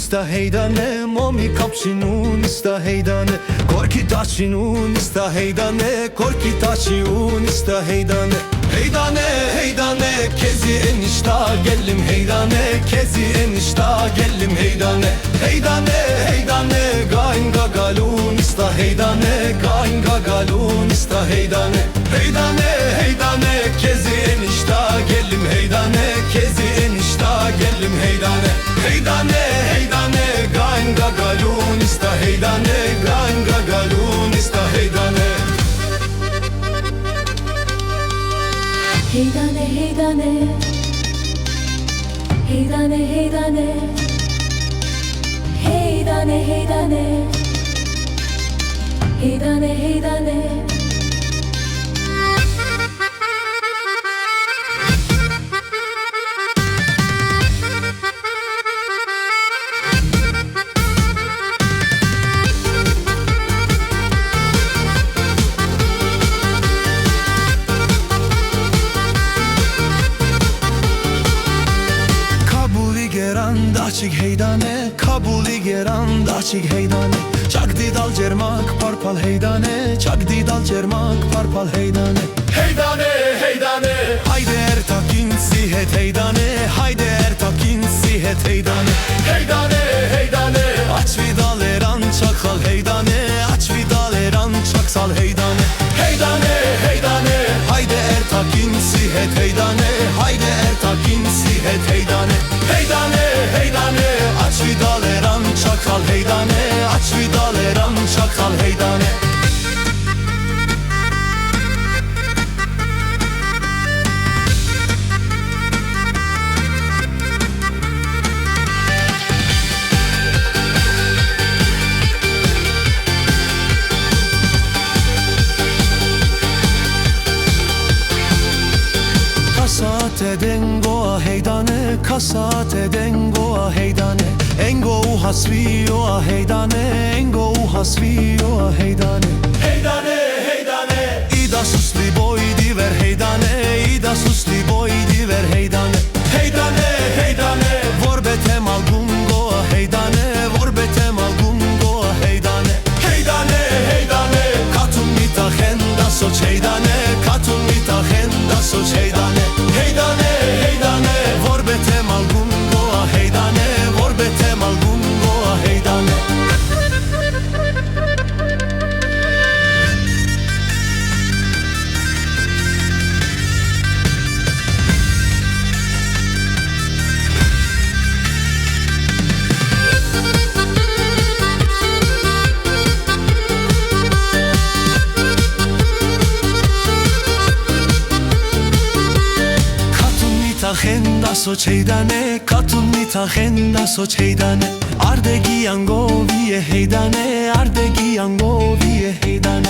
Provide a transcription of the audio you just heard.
ista hejdane, momi kapshinun ista hejdane, korki taşinun ista heydane, korki taşiun ista heydane. Heydane heydane kezi enişta gellim heydane, kezi enişta gellim heydane. Heydane heydane gain gagalun ista heydane, gain gagalun ista heydane. Heydane heydane kezi enişta gellim heydane, kezi enişta gellim heydane. Heydane heydane gain gagalun ista heydane, gain gagalun ista heydane. Heydane heydane, heydane heydane, heydane heydane, heydane heydane. Daçik heydane, kabuli geran daçik heydane. Çakdi dal cermak parpal heydane, çakdi dal cermak parpal heydane. Heydane heydane, haydi ertakin sihet heydane, haydi ertakin sihet heydane. Heydane heydane, aç vidal eran çakal heydane, aç vidal eran çaksal heydane. Heydane heydane, haydi ertakin sihet heydane, haydi ertakin sihet heydane. Heydane heydane, aç vidal eran çakal heydane, aç vidal eran çakal heydane. Kasate dengoa heydane, kasate dengoa heydane. Engo uhasvio heydane, engo uhasvio heydane. Heydane heydane, ida susli boy diver heydane, ida susli boy diver heydane. Heydane heydane, vorbetem algungo heydane, vorbetem algungo heydane. Heydane heydane, katun mitahenda soç heydane, katun mitahenda soç heydane. Heydane heydane, vorbetem algungo heydane, vorbetem algungo heydane. Agenda soç heydane, katun mit agenda soç heydane. Ardegi yango vie heydane, ardegi yango vie heydane.